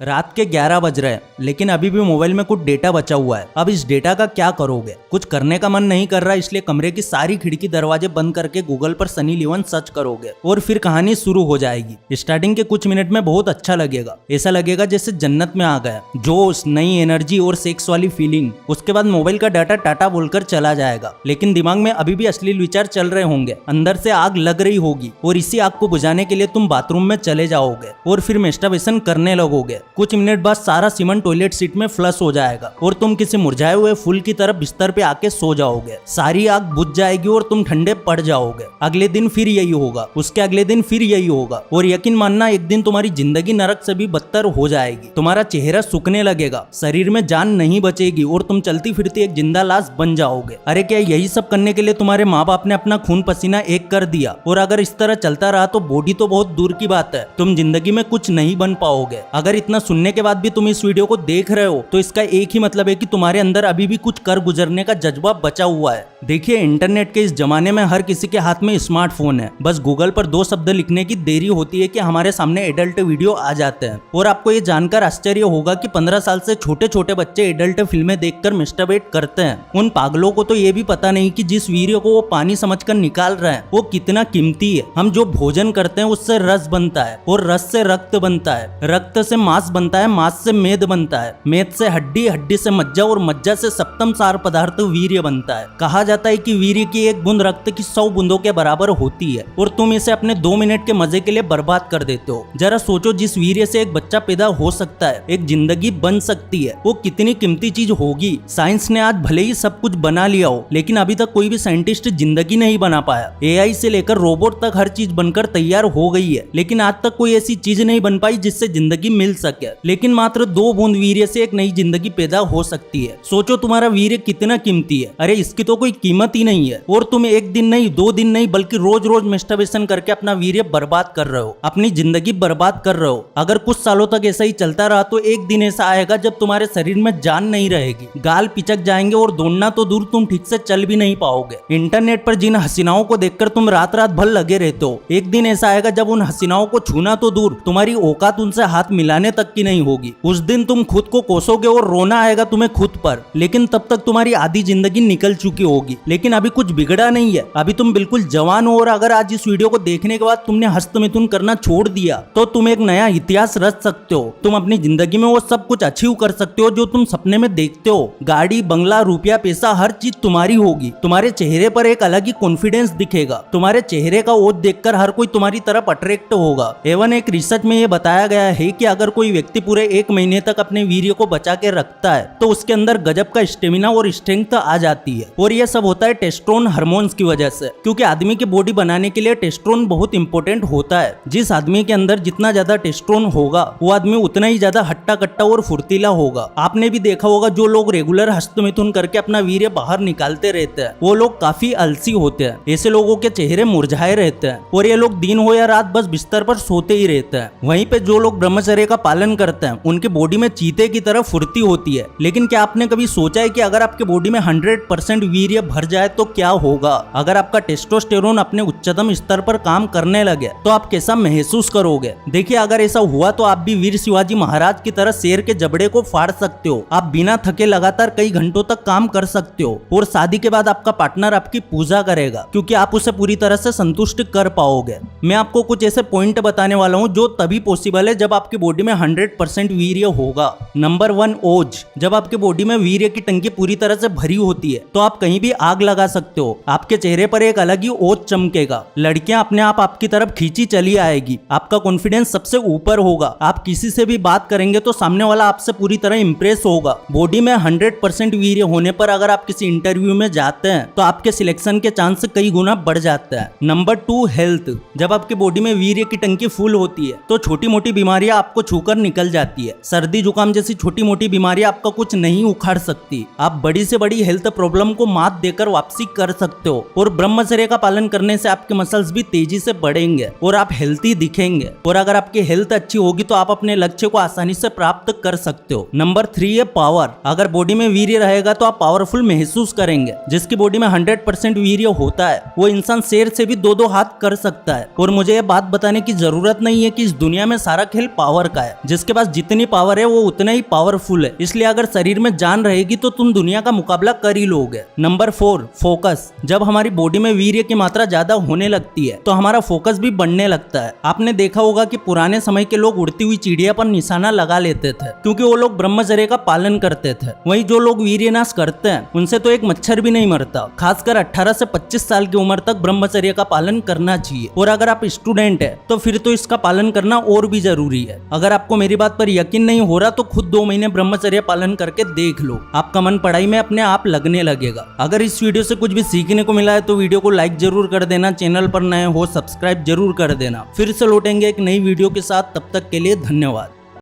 रात के 11 बज रहे हैं, लेकिन अभी भी मोबाइल में कुछ डेटा बचा हुआ है। अब इस डेटा का क्या करोगे? कुछ करने का मन नहीं कर रहा, इसलिए कमरे की सारी खिड़की दरवाजे बंद करके गूगल पर सनी लियोन सर्च करोगे और फिर कहानी शुरू हो जाएगी। स्टार्टिंग के कुछ मिनट में बहुत अच्छा लगेगा, ऐसा लगेगा जैसे जन्नत में आ गया, जोश, नई एनर्जी और सेक्स वाली फीलिंग। उसके बाद मोबाइल का डाटा टाटा बोलकर चला जाएगा, लेकिन दिमाग में अभी भी अश्लील विचार चल रहे होंगे, अंदर से आग लग रही होगी और इसी आग को बुझाने के लिए तुम बाथरूम में चले जाओगे और फिर मैस्टरबेशन करने लगोगे। कुछ मिनट बाद सारा सीमेंट टॉयलेट सीट में फ्लश हो जाएगा और तुम किसी मुरझाए हुए फूल की तरह बिस्तर पे आके सो जाओगे। सारी आग बुझ जाएगी और तुम ठंडे पड़ जाओगे। अगले दिन फिर यही होगा, उसके अगले दिन फिर यही होगा और यकीन मानना एक दिन तुम्हारी जिंदगी नरक से भी बदतर हो जाएगी। तुम्हारा चेहरा सूखने लगेगा, शरीर में जान नहीं बचेगी और तुम चलती फिरती एक जिंदा लाश बन जाओगे। अरे क्या यही सब करने के लिए तुम्हारे माँ बाप ने अपना खून पसीना एक कर दिया? और अगर इस तरह चलता रहा तो बॉडी तो बहुत दूर की बात है, तुम जिंदगी में कुछ नहीं बन पाओगे। अगर इतना सुनने के बाद भी तुम इस वीडियो को देख रहे हो तो इसका एक ही मतलब है कि तुम्हारे अंदर अभी भी कुछ कर गुजरने का जज्बा बचा हुआ है। देखिए, इंटरनेट के इस जमाने में हर किसी के हाथ में स्मार्टफोन है। बस गूगल पर 2 शब्द लिखने की देरी होती है कि हमारे सामने एडल्ट वीडियो आ जाते हैं। और आपको ये जानकर आश्चर्य होगा कि 15 साल से छोटे छोटे बच्चे एडल्ट फिल्में देखकर मैस्टरबेट करते हैं। उन पागलों को तो ये भी पता नहीं कि जिस वीडियो को वो पानी समझकर निकाल रहे हैं वो कितना कीमती है। हम जो भोजन करते हैं उससे रस बनता है और रस से रक्त बनता है, रक्त से मांस बनता है, मांस से मेद बनता है, मेद से हड्डी, हड्डी से मज्जा और मज्जा से सप्तम सार पदार्थ वीर्य बनता है। कहा जाता है कि वीर्य की एक बूंद रक्त की 100 बूंदों के बराबर होती है और तुम इसे अपने 2 मिनट के मजे के लिए बर्बाद कर देते हो। जरा सोचो, जिस वीर्य से एक बच्चा पैदा हो सकता है, एक जिंदगी बन सकती है, वो कितनी कीमती चीज होगी। साइंस ने आज भले ही सब कुछ बना लिया हो, लेकिन अभी तक कोई भी साइंटिस्ट जिंदगी नहीं बना पाया। एआई से लेकर रोबोट तक हर चीज बनकर तैयार हो गई है, लेकिन आज तक कोई ऐसी चीज नहीं बन पाई जिससे जिंदगी मिल सके। लेकिन मात्र 2 बूंद वीर्य से एक नई जिंदगी पैदा हो सकती है। सोचो तुम्हारा वीर्य कितना कीमती है। अरे इसकी तो कोई कीमत ही नहीं है और तुम एक दिन नहीं, 2 दिन नहीं, बल्कि रोज रोज मैस्टरबेशन करके अपना वीर्य बर्बाद कर रहे हो, अपनी जिंदगी बर्बाद कर रहे हो। अगर कुछ सालों तक ऐसा ही चलता रहा तो एक दिन ऐसा आएगा जब तुम्हारे शरीर में जान नहीं रहेगी, गाल पिचक जाएंगे और दौड़ना तो दूर, तुम ठीक से चल भी नहीं पाओगे। इंटरनेट पर जिन हसीनाओं को देखकर तुम रात रात भर लगे रहते हो, एक दिन ऐसा आएगा जब उन हसीनाओं को छूना तो दूर, तुम्हारी औकात उनसे हाथ मिलाने तक की नहीं होगी। उस दिन तुम खुद को कोसोगे और रोना आएगा तुम्हें खुद पर, लेकिन तब तक तुम्हारी आधी जिंदगी निकल चुकी होगी। लेकिन अभी कुछ बिगड़ा नहीं है, अभी तुम बिल्कुल जवान हो और अगर आज इस वीडियो को देखने के बाद तुमने हस्तमिथुन करना छोड़ दिया तो तुम एक नया इतिहास रच सकते हो। तुम अपनी जिंदगी में वो सब कुछ अचीव कर सकते हो जो तुम सपने में देखते हो। गाड़ी, बंगला, रुपया, पैसा, हर चीज तुम्हारी होगी। तुम्हारे चेहरे पर एक अलग ही कॉन्फिडेंस दिखेगा। तुम्हारे चेहरे का ओज देखकर हर कोई तुम्हारी तरफ अट्रैक्ट होगा। एवं एक रिसर्च में ये बताया गया है कि अगर कोई व्यक्ति पूरे 1 महीने तक अपने वीर्य को बचा के रखता है तो उसके अंदर गजब का स्टेमिना और स्ट्रेंथ आ जाती है। और ये सब होता है टेस्टोस्टेरोन हार्मोन्स की वजह से, क्योंकि आदमी की बॉडी बनाने के लिए टेस्टोस्टेरोन बहुत इंपॉर्टेंट होता है। जिस आदमी के अंदर जितना ज्यादा टेस्टोस्टेरोन होगा वो आदमी उतना ही ज्यादा हट्टा कट्टा और फुर्तीला होगा। आपने भी देखा होगा जो लोग रेगुलर हस्तमिथुन करके अपना वीर्य बाहर निकालते रहते हैं वो लोग काफी आलसी होते हैं। ऐसे लोगों के चेहरे मुरझाए रहते हैं और ये लोग दिन हो या रात बस बिस्तर पर सोते ही रहते हैं। वहीं पे जो लोग ब्रह्मचर्य का पालन करते हैं उनके बॉडी में चीते की तरह फुर्ती होती है। लेकिन क्या आपने कभी सोचा है कि अगर आपके बॉडी में 100% वीर्य भर जाए तो क्या होगा? अगर आपका टेस्टोस्टेरोन अपने उच्चतम स्तर पर काम करने लगे तो आप कैसा महसूस करोगे? देखिए, अगर ऐसा हुआ तो आप भी वीर शिवाजी महाराज की तरह शेर के जबड़े को फाड़ सकते हो। आप बिना थके लगातार कई घंटों तक काम कर सकते हो और शादी के बाद आपका पार्टनर आपकी पूजा करेगा क्योंकि आप उसे पूरी तरह से संतुष्ट कर पाओगे। मैं आपको कुछ ऐसे पॉइंट बताने वाला हूँ जो तभी पॉसिबल है जब आपकी बॉडी में 100% वीर्य होगा। नंबर 1, ओज। जब आपके बॉडी में वीर्य की टंकी पूरी तरह से भरी होती है तो आप कहीं भी आग लगा सकते हो। आपके चेहरे पर एक अलग ही ओज चमकेगा। लड़कियां अपने आप आपकी तरफ खींची चली आएगी। आपका कॉन्फिडेंस सबसे ऊपर होगा। आप किसी से भी बात करेंगे तो सामने वाला आपसे पूरी तरह इंप्रेस होगा। बॉडी में 100% वीर्य होने पर अगर आप किसी इंटरव्यू में जाते हैं तो आपके सिलेक्शन के चांस कई गुना बढ़ जाता है। Number 2, health. जब आपकी बॉडी में वीर्य की टंकी फुल होती है तो छोटी मोटी बीमारियां आपको छूकर निकल जाती है। सर्दी जुकाम जैसी छोटी मोटी बीमारियां आपका कुछ नहीं उखाड़ सकती। आप बड़ी से बड़ी हेल्थ प्रॉब्लम को मात देकर वापसी कर सकते हो और ब्रह्मचर्य का पालन करने से आपके मसल्स भी तेजी से बढ़ेंगे और आप हेल्थी दिखेंगे। और अगर आपकी हेल्थ अच्छी होगी तो आप अपने लक्ष्य को आसानी से प्राप्त कर सकते हो। नंबर 3 है पावर। अगर बॉडी में वीर्य रहेगा तो आप पावरफुल महसूस करेंगे। जिसकी बॉडी में 100% वीर्य होता है वो इंसान शेर से भी 2-2 हाथ कर सकता है। और मुझे ये बात बताने की जरूरत नहीं है कि इस दुनिया में सारा खेल पावर का है। जिसके पास जितनी पावर है वो उतना ही पावरफुल है, इसलिए अगर शरीर में जान रहेगी तो तुम दुनिया का मुकाबला कर ही लोगे। Number 4, focus. जब हमारी बॉडी में वीर्य की मात्रा ज्यादा होने लगती है तो हमारा फोकस भी बढ़ने लगता है। आपने देखा होगा कि पुराने समय के लोग उड़ती हुई चिड़िया पर निशाना लगा लेते थे क्योंकि वो लोग ब्रह्मचर्य का पालन करते थे। वहीं जो लोग वीर्यनाश करते हैं उनसे तो एक मच्छर भी नहीं मरता। खासकर 18 से 25 साल की उम्र तक ब्रह्मचर्य का पालन करना चाहिए, और अगर आप स्टूडेंट है तो फिर तो इसका पालन करना और भी जरूरी है। अगर आपको मेरी बात पर यकीन नहीं हो रहा तो खुद 2 महीने ब्रह्मचर्य पालन करके देख लो, आपका मन पढ़ाई में अपने आप लगने लगेगा। अगर इस वीडियो से कुछ भी सीखने को मिला है तो वीडियो को लाइक जरूर कर देना, चैनल पर नए हो सब्सक्राइब जरूर कर देना। फिर से लौटेंगे एक नई वीडियो के साथ, तब तक के लिए धन्यवाद।